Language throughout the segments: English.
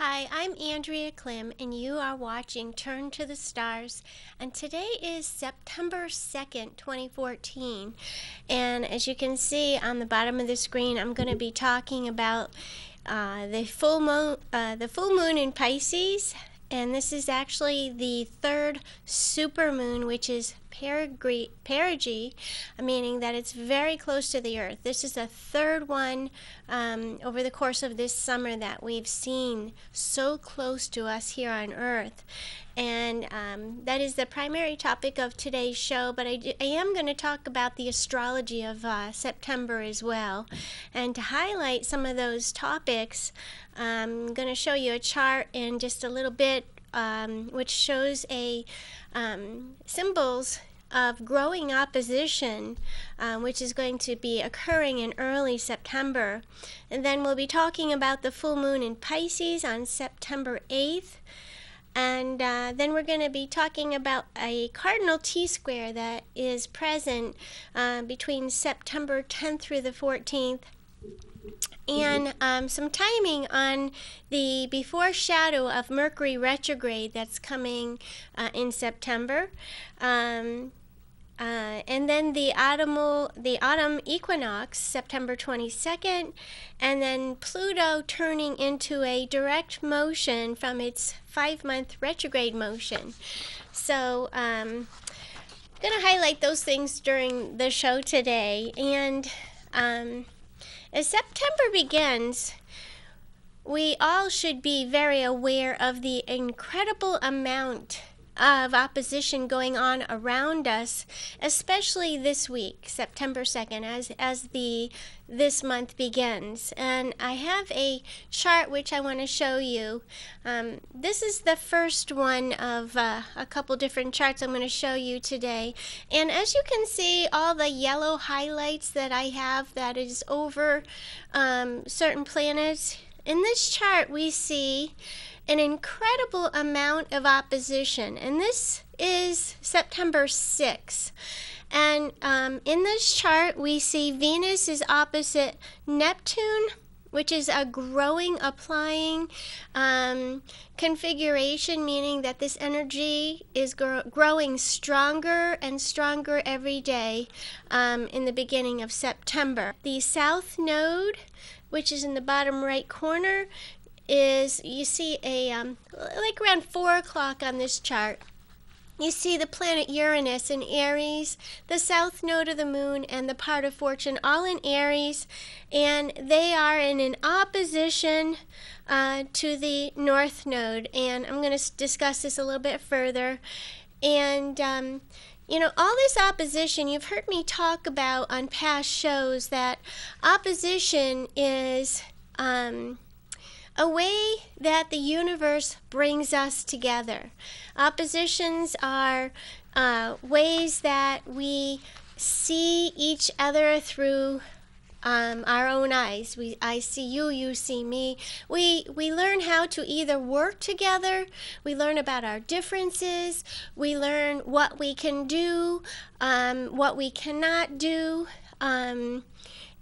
Hi, I'm Andrea Klim, and you are watching Turn to the Stars. And today is September 2nd, 2014. And as you can see on the bottom of the screen, I'm going to be talking about the full moon in Pisces. And this is actually the third supermoon, which is Perigee, meaning that it's very close to the Earth. This is the third one over the course of this summer that we've seen so close to us here on Earth. And that is the primary topic of today's show, but I am going to talk about the astrology of September as well. And to highlight some of those topics, I'm going to show you a chart in just a little bit, which shows symbols of growing opposition, which is going to be occurring in early September. And then we'll be talking about the full moon in Pisces on September 8th. And then we're going to be talking about a cardinal T-square that is present between September 10th through the 14th. And some timing on the before shadow of Mercury retrograde that's coming in September. And then the autumn equinox, September 22nd, and then Pluto turning into a direct motion from its 5-month retrograde motion. So I'm going to highlight those things during the show today. And as September begins, we all should be very aware of the incredible amount of opposition going on around us, especially this week, September 2nd, as this month begins. And I have a chart which I want to show you. This is the first one of a couple different charts I'm going to show you today. And as you can see, all the yellow highlights that I have that is over certain planets. In this chart, we see an incredible amount of opposition, and this is September 6th. And in this chart, we see Venus is opposite Neptune, which is a growing, configuration, meaning that this energy is growing stronger and stronger every day in the beginning of September. The South Node, which is in the bottom right corner, is, you see like around 4 o'clock on this chart, you see the planet Uranus in Aries, the south node of the moon, and the part of fortune all in Aries, and they are in an opposition to the north node. And I'm going to discuss this a little bit further. And you know, all this opposition, you've heard me talk about on past shows that opposition is a way that the universe brings us together. Oppositions are ways that we see each other through our own eyes. I see you, you see me. We learn how to either work together, we learn about our differences, we learn what we can do, what we cannot do.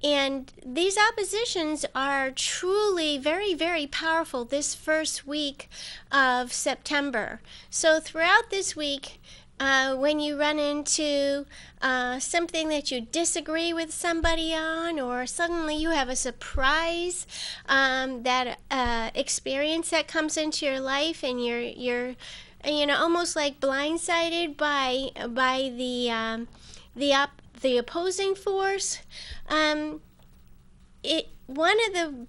And these oppositions are truly very, very powerful this first week of September. So throughout this week, when you run into something that you disagree with somebody on, or suddenly you have a surprise experience that comes into your life, and you're almost like blindsided by the opposing force. One of the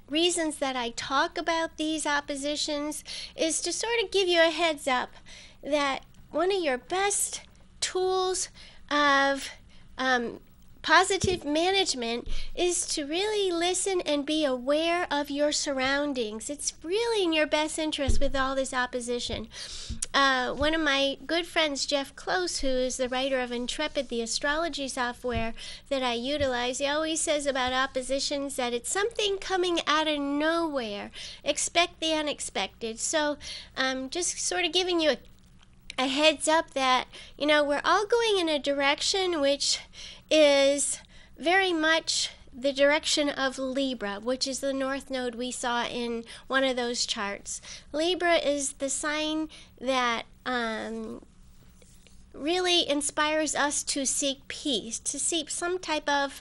reasons that I talk about these oppositions is to sort of give you a heads up that one of your best tools of positive management is to really listen and be aware of your surroundings. It's really in your best interest with all this opposition. One of my good friends, Jeff Close, who is the writer of Intrepid, the astrology software that I utilize, he always says about oppositions that it's something coming out of nowhere. Expect the unexpected. So just sort of giving you a heads up that, we're all going in a direction which is very much the direction of Libra, which is the north node we saw in one of those charts. Libra is the sign that really inspires us to seek peace, to seek some type of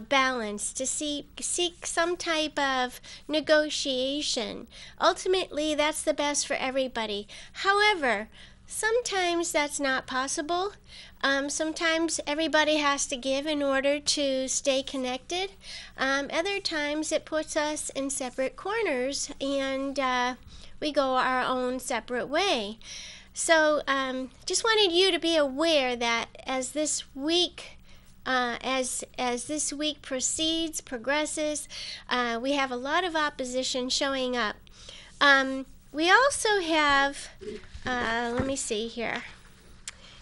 balance, to seek some type of negotiation. Ultimately, that's the best for everybody. However, sometimes that's not possible. Sometimes everybody has to give in order to stay connected. Other times it puts us in separate corners and we go our own separate way. So just wanted you to be aware that as this week progresses, we have a lot of opposition showing up. We also have, let me see here.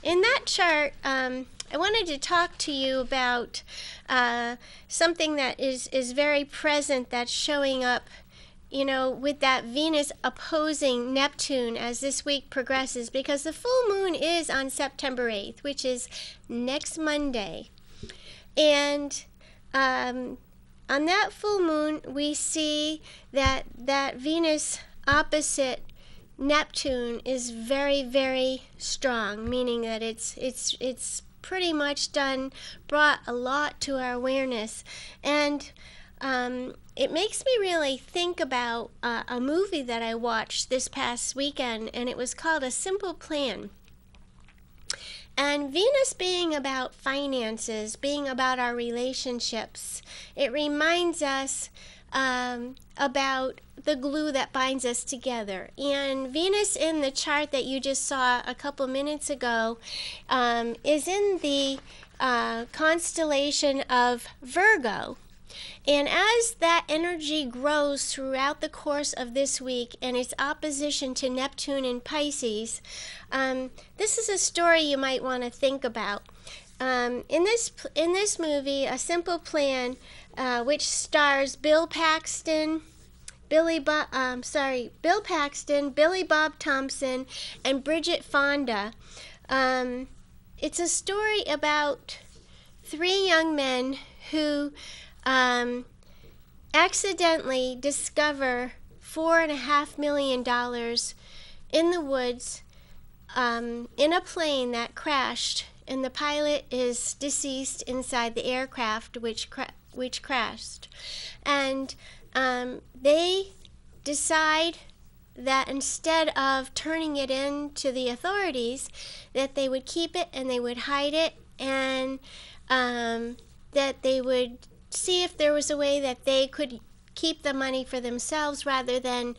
In that chart, I wanted to talk to you about something that is very present that's showing up, you know, with that Venus opposing Neptune as this week progresses, because the full moon is on September 8th, which is next Monday. And on that full moon, we see that Venus opposite Neptune is very, very strong, meaning that it's pretty much brought a lot to our awareness. And it makes me really think about a movie that I watched this past weekend, and it was called A Simple Plan. And Venus being about finances, being about our relationships, it reminds us about the glue that binds us together. And Venus in the chart that you just saw a couple minutes ago is in the constellation of Virgo. And as that energy grows throughout the course of this week and its opposition to Neptune and Pisces, this is a story you might want to think about. In this movie, A Simple Plan, which stars Bill Paxton, Billy Bob Thompson, and Bridget Fonda. It's a story about three young men who accidentally discover $4.5 million in the woods in a plane that crashed, and the pilot is deceased inside the aircraft which crashed. And they decide that instead of turning it in to the authorities, that they would keep it and they would hide it, and that they would see if there was a way that they could keep the money for themselves rather than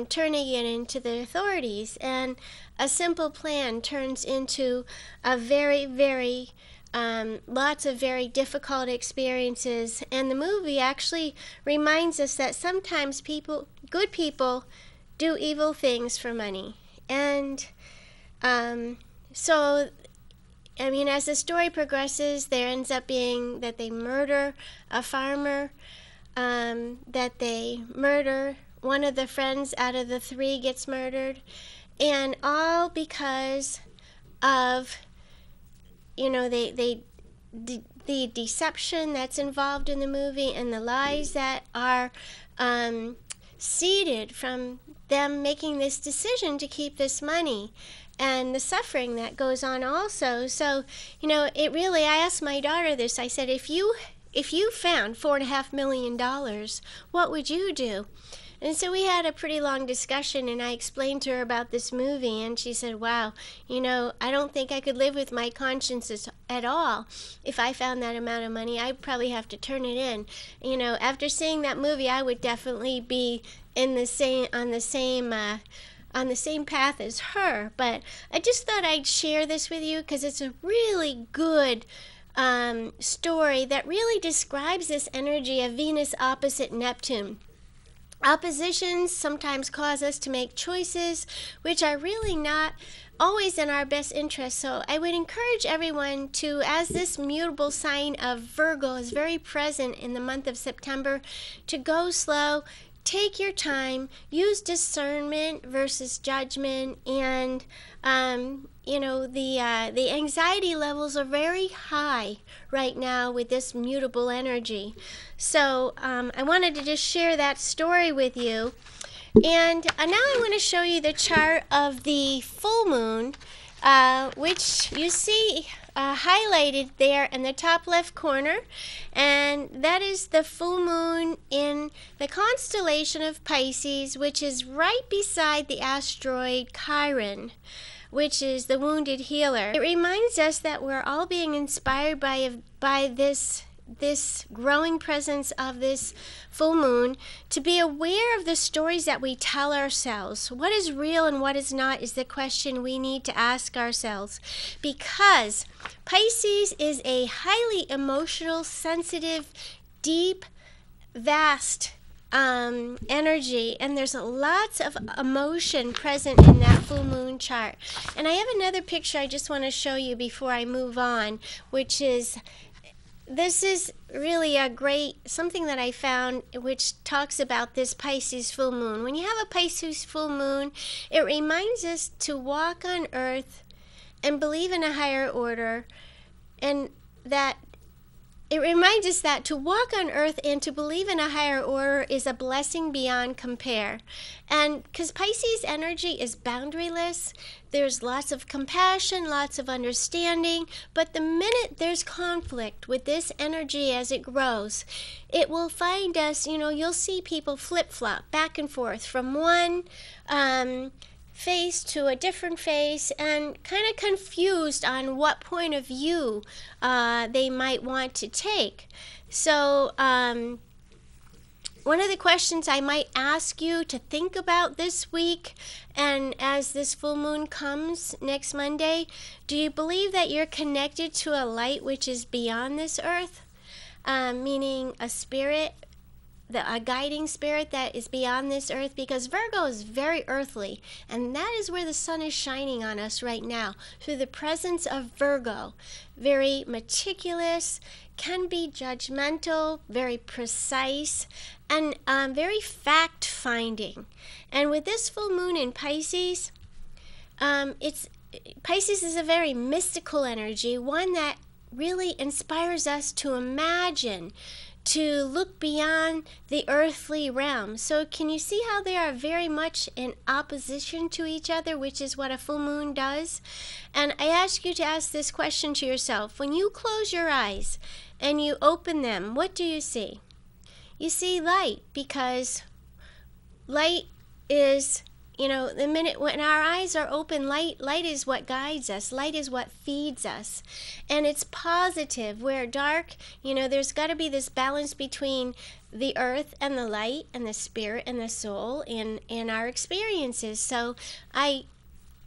turning it into the authorities. And A Simple Plan turns into a very, very lots of very difficult experiences. And the movie actually reminds us that sometimes good people do evil things for money. And so, I mean, as the story progresses, there ends up being that they murder a farmer, that they murder one of the friends out of the three gets murdered, and all because of, you know, the deception that's involved in the movie and the lies that are seeded from them making this decision to keep this money, and the suffering that goes on also. So, you know, it really, I asked my daughter this, I said, if you found $4.5 million, what would you do? And so we had a pretty long discussion, and I explained to her about this movie, and she said, wow, you know, I don't think I could live with my conscience at all. If I found that amount of money, I'd probably have to turn it in. You know, after seeing that movie, I would definitely be on the same path as her. But I just thought I'd share this with you because it's a really good story that really describes this energy of Venus opposite Neptune. Oppositions sometimes cause us to make choices which are really not always in our best interest. So I would encourage everyone to, as this mutable sign of Virgo is very present in the month of September, to go slow, take your time, use discernment versus judgment, and the anxiety levels are very high right now with this mutable energy. So I wanted to just share that story with you. And now I want to show you the chart of the full moon, which you see highlighted there in the top left corner. And that is the full moon in the constellation of Pisces, which is right beside the asteroid Chiron, which is the wounded healer. It reminds us that we're all being inspired by this growing presence of this full moon, to be aware of the stories that we tell ourselves. What is real and what is not is the question we need to ask ourselves, because Pisces is a highly emotional, sensitive, deep, vast energy, and there's lots of emotion present in that full moon chart. And I have another picture I just want to show you before I move on, which is this is really a great something that I found, which talks about this Pisces full moon. When you have a Pisces full moon, it reminds us to walk on earth and believe in a higher order, and that it reminds us that to walk on earth and to believe in a higher order is a blessing beyond compare. And because Pisces energy is boundaryless, there's lots of compassion, lots of understanding, but the minute there's conflict with this energy as it grows, it will find us, you'll see people flip-flop back and forth from one face to a different face, and kind of confused on what point of view they might want to take. So one of the questions I might ask you to think about this week, and as this full moon comes next Monday, do you believe that you're connected to a light which is beyond this earth? Meaning a spirit, a guiding spirit that is beyond this earth, because Virgo is very earthly, and that is where the sun is shining on us right now, through the presence of Virgo. Very meticulous, can be judgmental, very precise, and very fact-finding. And with this full moon in Pisces, Pisces is a very mystical energy, one that really inspires us to imagine, to look beyond the earthly realm. So can you see how they are very much in opposition to each other, which is what a full moon does? And I ask you to ask this question to yourself. When you close your eyes and you open them, what do you see? You see light, because light is, the minute when our eyes are open, light is what guides us. Light is what feeds us. And it's positive, where dark, there's got to be this balance between the earth and the light and the spirit and the soul in our experiences. So I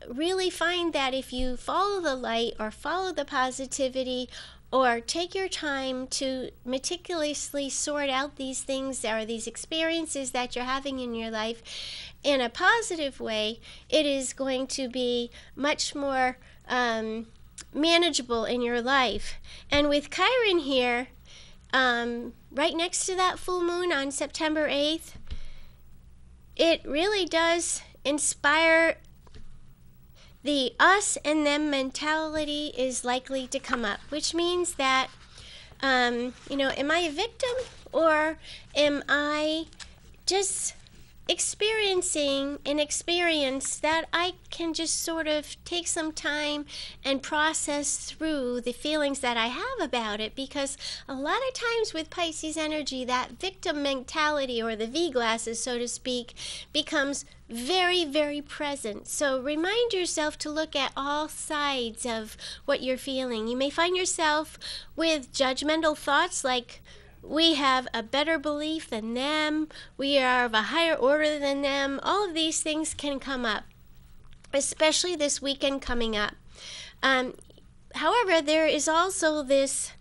really find that if you follow the light or follow the positivity, or take your time to meticulously sort out these things or these experiences that you're having in your life in a positive way, it is going to be much more manageable in your life. And with Chiron here, right next to that full moon on September 8th, it really does inspire the us and them mentality is likely to come up, which means that, am I a victim, or am I just experiencing an experience that I can just sort of take some time and process through the feelings that I have about it? Because a lot of times with Pisces energy, that victim mentality, or the V glasses, so to speak, becomes very, very present. So remind yourself to look at all sides of what you're feeling. You may find yourself with judgmental thoughts like, we have a better belief than them, we are of a higher order than them. All of these things can come up, especially this weekend coming up. However, there is also this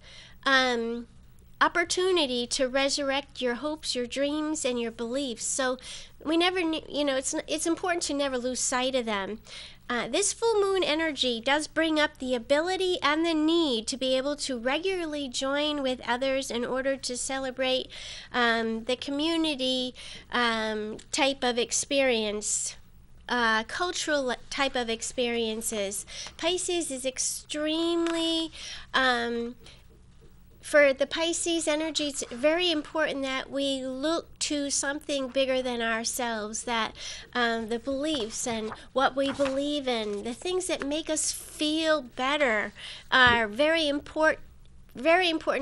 opportunity to resurrect your hopes, your dreams, and your beliefs. So we never, it's important to never lose sight of them. This full moon energy does bring up the ability and the need to be able to regularly join with others in order to celebrate the community type of experience cultural type of experiences. Pisces is extremely, for the Pisces energy, it's very important that we look to something bigger than ourselves, that the beliefs and what we believe in, the things that make us feel better are very important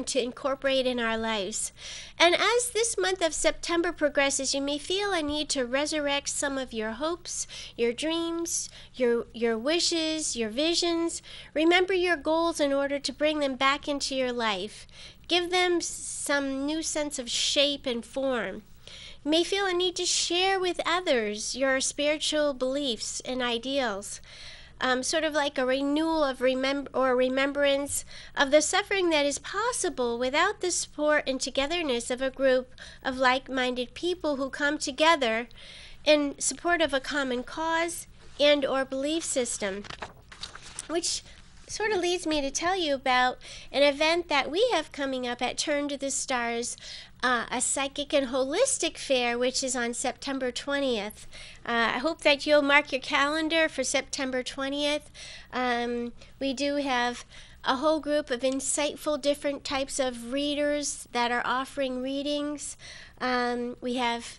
to incorporate in our lives. And as this month of September progresses, you may feel a need to resurrect some of your hopes, your dreams, your wishes, your visions. Remember your goals in order to bring them back into your life. Give them some new sense of shape and form. You may feel a need to share with others your spiritual beliefs and ideals. Sort of like a renewal of remembrance of the suffering that is possible without the support and togetherness of a group of like-minded people who come together in support of a common cause and or belief system. Which sort of leads me to tell you about an event that we have coming up at Turn to the Stars, a psychic and holistic fair, which is on September 20th. I hope that you'll mark your calendar for September 20th. We do have a whole group of insightful different types of readers that are offering readings. We have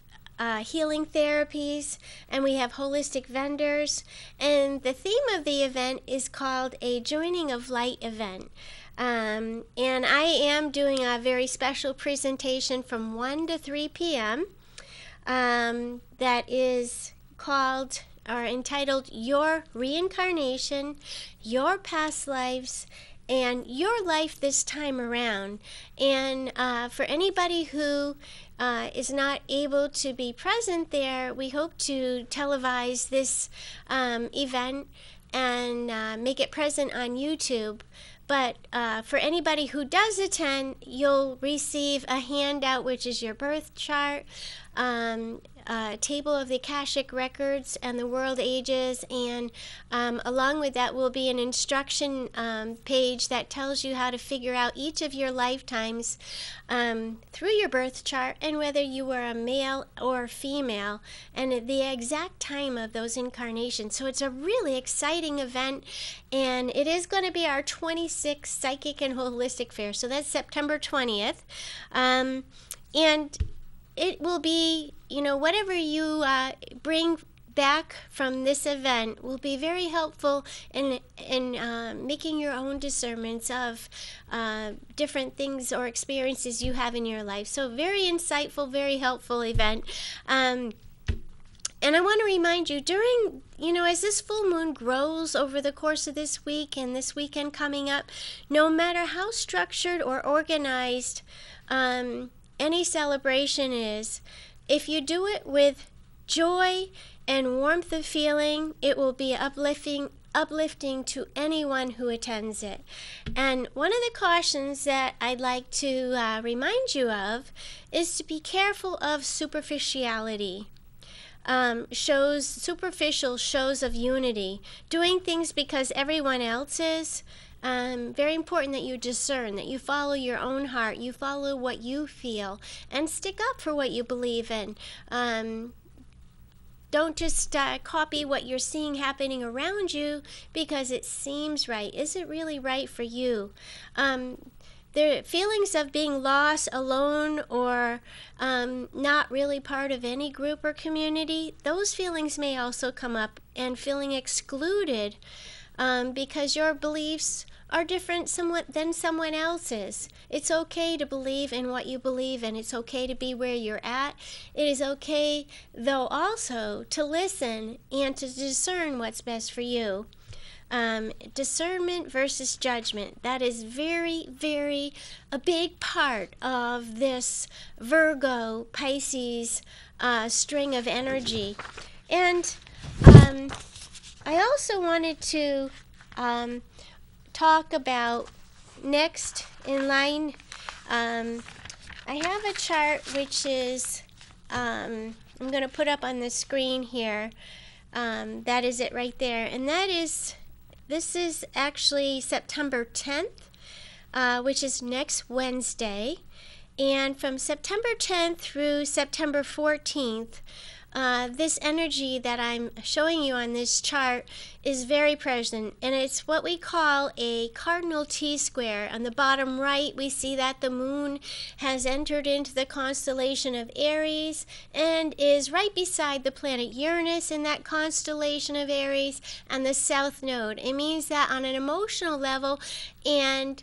healing therapies, and we have holistic vendors. And the theme of the event is called a Joining of Light event. And I am doing a very special presentation from 1 to 3 p.m. That is called or entitled Your Reincarnation, Your Past Lives, and Your Life This Time Around. And for anybody who is not able to be present there, we hope to televise this event and make it present on YouTube. But for anybody who does attend, you'll receive a handout, which is your birth chart, a table of the Akashic records and the world ages, and along with that will be an instruction page that tells you how to figure out each of your lifetimes through your birth chart, and whether you were a male or female, and the exact time of those incarnations. So it's a really exciting event, and it is going to be our 26th Psychic and Holistic Fair. So that's September 20th. And it will be, whatever you bring back from this event will be very helpful in making your own discernments of different things or experiences you have in your life. So very insightful, very helpful event. And I want to remind you, during, as this full moon grows over the course of this week and this weekend coming up, no matter how structured or organized any celebration is, if you do it with joy and warmth of feeling, it will be uplifting to anyone who attends it. And one of the cautions that I'd like to remind you of is to be careful of superficiality. Superficial shows of unity, doing things because everyone else is. Very important that you discern, that you follow your own heart, you follow what you feel, and stick up for what you believe in. Don't just copy what you're seeing happening around you because it seems right. Is it really right for you? The feelings of being lost, alone, or not really part of any group or community, those feelings may also come up, and feeling excluded because your beliefs are different somewhat than someone else's. It's okay to believe in what you believe in. It's okay to be where you're at. It is okay, though, also to listen and to discern what's best for you. Discernment versus judgment. That is very, very a big part of this Virgo Pisces string of energy. And I also wanted to talk about next in line. I have a chart which is I'm going to put up on the screen here. That is it right there, and this is actually September 10th, which is next Wednesday, and from September 10th through September 14th, this energy that I'm showing you on this chart is very present, and it's what we call a cardinal T-square. On the bottom right, we see that the moon has entered into the constellation of Aries and is right beside the planet Uranus in that constellation of Aries and the south node. It means that on an emotional level, and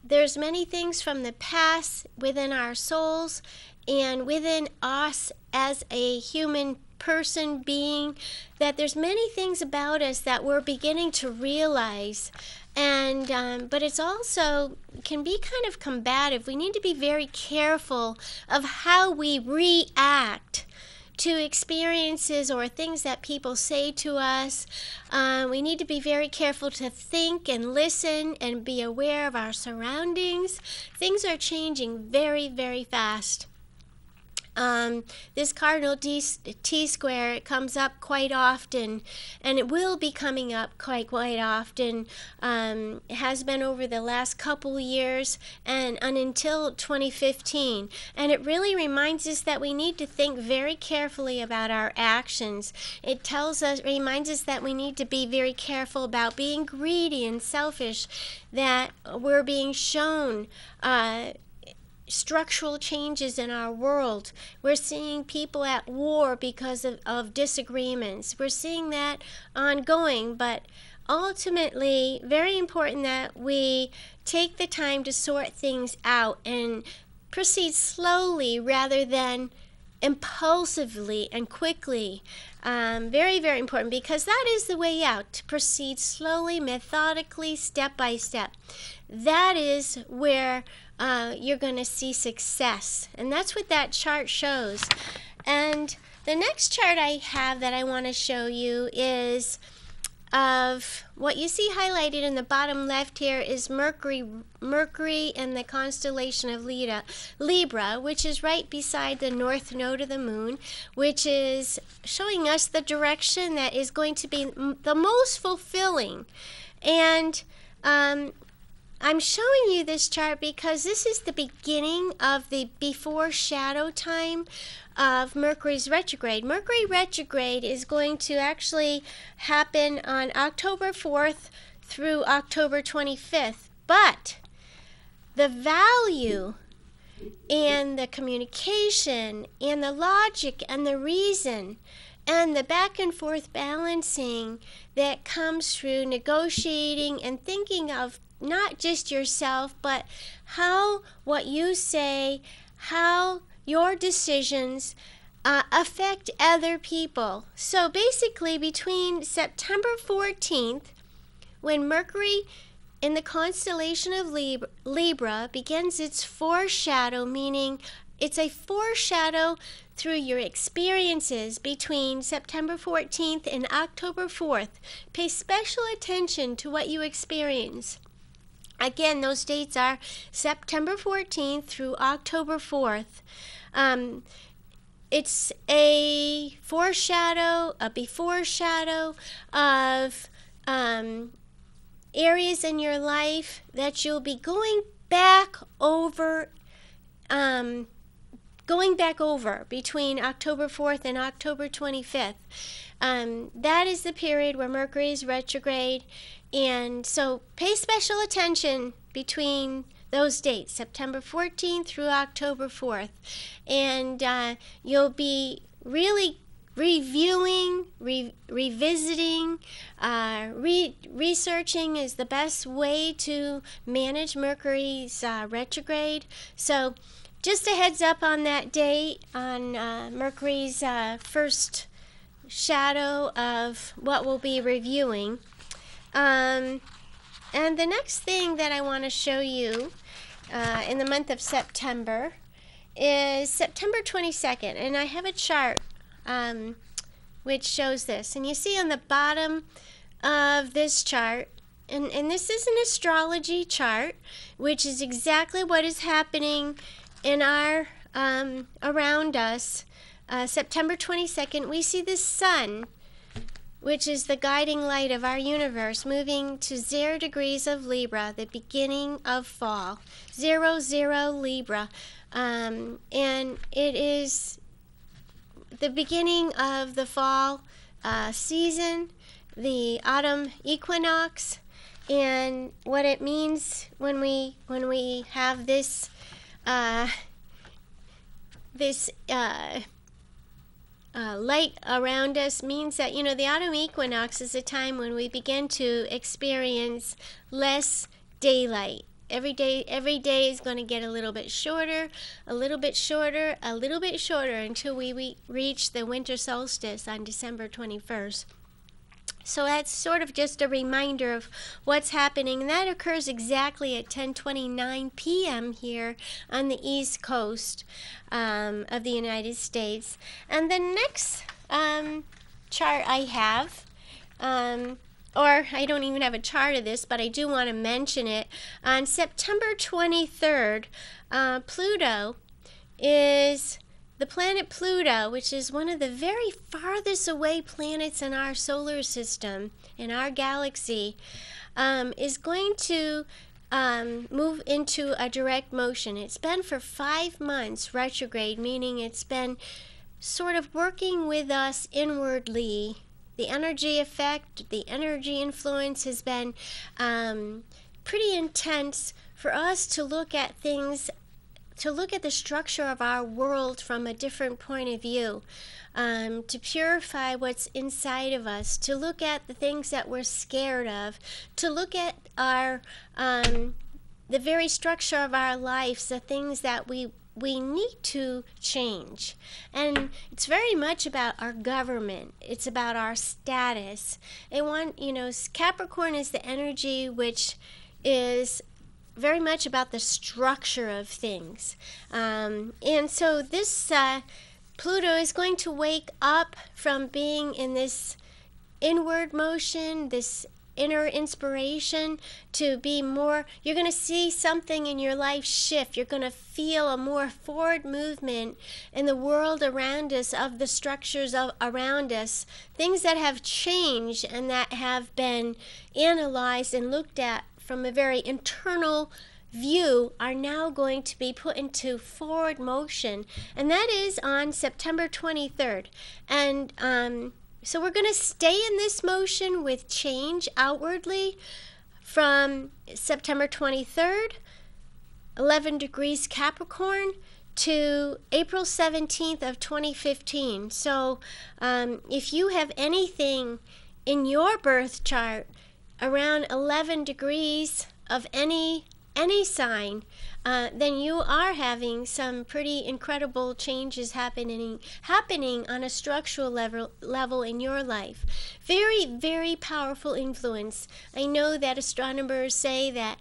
there's many things from the past within our souls and within us as a human person being, that there's many things about us that we're beginning to realize. And but it's also can be kind of combative. We need to be very careful of how we react to experiences or things that people say to us. We need to be very careful to think and listen and be aware of our surroundings. Things are changing very, very fast. This cardinal T-square, it comes up quite often, and it will be coming up quite often. It has been over the last couple years and until 2015. And it really reminds us that we need to think very carefully about our actions. It reminds us that we need to be very careful about being greedy and selfish, that we're being shown structural changes in our world. We're seeing people at war because of disagreements. We're seeing that ongoing, but ultimately, very important that we take the time to sort things out and proceed slowly rather than impulsively and quickly. Very, very important, because that is the way out, to proceed slowly, methodically, step by step. That is where you're going to see success. And that's what that chart shows. And the next chart I have that I want to show you is of what you see highlighted in the bottom left here is Mercury in the constellation of Libra, which is right beside the north node of the moon, which is showing us the direction that is going to be the most fulfilling. And I'm showing you this chart because this is the beginning of the before shadow time of Mercury's retrograde. Mercury retrograde is going to actually happen on October 4th through October 25th. But the value and the communication and the logic and the reason and the back and forth balancing that comes through negotiating and thinking of not just yourself, but how what you say, how your decisions affect other people. So basically, between September 14th, when Mercury in the constellation of Libra begins its foreshadow, meaning it's a foreshadow through your experiences between September 14th and October 4th. Pay special attention to what you experience. Again, those dates are September 14th through October 4th. It's a foreshadow, a before shadow of areas in your life that you'll be going back over between October 4th and October 25th. That is the period where Mercury is retrograde, and so pay special attention between those dates, September 14th through October 4th, and you'll be really reviewing, revisiting, researching is the best way to manage Mercury's retrograde. So just a heads up on that date, on Mercury's first shadow of what we'll be reviewing. And the next thing that I want to show you in the month of September is September 22nd. And I have a chart which shows this. And you see on the bottom of this chart, and this is an astrology chart, which is exactly what is happening in our around us. September 22nd, we see the sun, which is the guiding light of our universe, moving to 0 degrees of Libra, the beginning of fall. 0, 0 Libra. And it is the beginning of the fall season, the autumn equinox, and what it means when we have this light around us means that, the autumn equinox is a time when we begin to experience less daylight. Every day is going to get a little bit shorter, a little bit shorter, a little bit shorter until we reach the winter solstice on December 21st. So that's sort of just a reminder of what's happening. And that occurs exactly at 10:29 p.m. here on the East Coast of the United States. And the next chart I have, or I don't even have a chart of this, but I do want to mention it. On September 23rd, Pluto is... The planet Pluto, which is one of the very farthest away planets in our solar system, in our galaxy, is going to move into a direct motion. It's been for 5 months retrograde, meaning it's been sort of working with us inwardly. The energy effect, the energy influence has been pretty intense for us to look at things, to look at the structure of our world from a different point of view, to purify what's inside of us, to look at the things that we're scared of, to look at our the very structure of our lives, the things that we need to change. And it's very much about our government. It's about our status. Capricorn is the energy which is very much about the structure of things. And so this Pluto is going to wake up from being in this inward motion, this inner inspiration, to be more, you're going to see something in your life shift. You're going to feel a more forward movement in the world around us, of the structures around us, things that have changed and that have been analyzed and looked at from a very internal view are now going to be put into forward motion, and that is on September 23rd. And so we're going to stay in this motion with change outwardly from September 23rd, 11 degrees Capricorn, to April 17th of 2015. So if you have anything in your birth chart around 11 degrees of any sign, then you are having some pretty incredible changes happening on a structural level in your life. Very, very powerful influence. I know that astronomers say that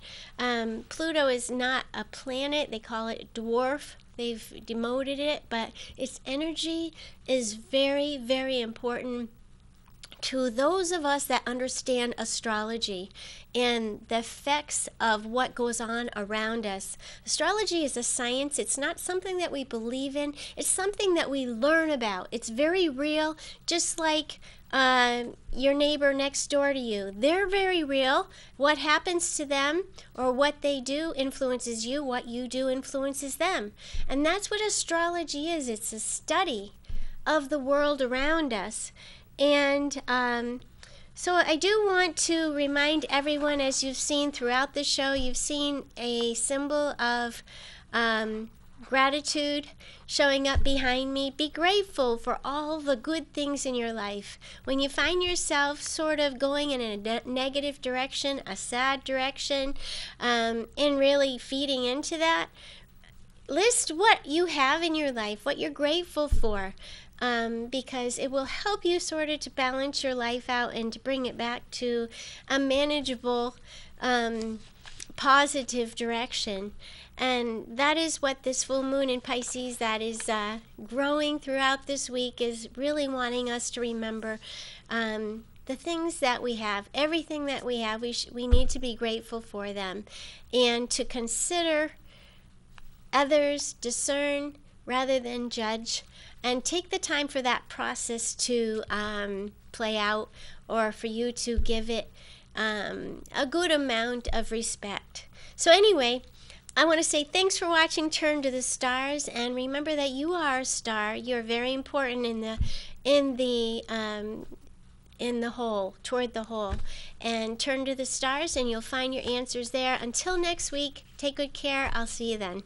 Pluto is not a planet. They call it dwarf. They've demoted it, but its energy is very, very important to those of us that understand astrology and the effects of what goes on around us. Astrology is a science. It's not something that we believe in. It's something that we learn about. It's very real, just like your neighbor next door to you. They're very real. What happens to them or what they do influences you. What you do influences them. And that's what astrology is. It's a study of the world around us. And so I do want to remind everyone, as you've seen throughout the show, you've seen a symbol of gratitude showing up behind me. Be grateful for all the good things in your life. When you find yourself sort of going in a negative direction, a sad direction, and really feeding into that, list what you have in your life, what you're grateful for. Because it will help you sort of to balance your life out and to bring it back to a manageable, positive direction. And that is what this full moon in Pisces that is growing throughout this week is really wanting us to remember. The things that we have, everything that we have, we need to be grateful for them, and to consider others, discern rather than judge, and take the time for that process to play out, or for you to give it a good amount of respect. So anyway, I want to say thanks for watching Turn to the Stars, and remember that you are a star. You're very important in the whole, toward the whole. And turn to the stars and you'll find your answers there. Until next week, take good care. I'll see you then.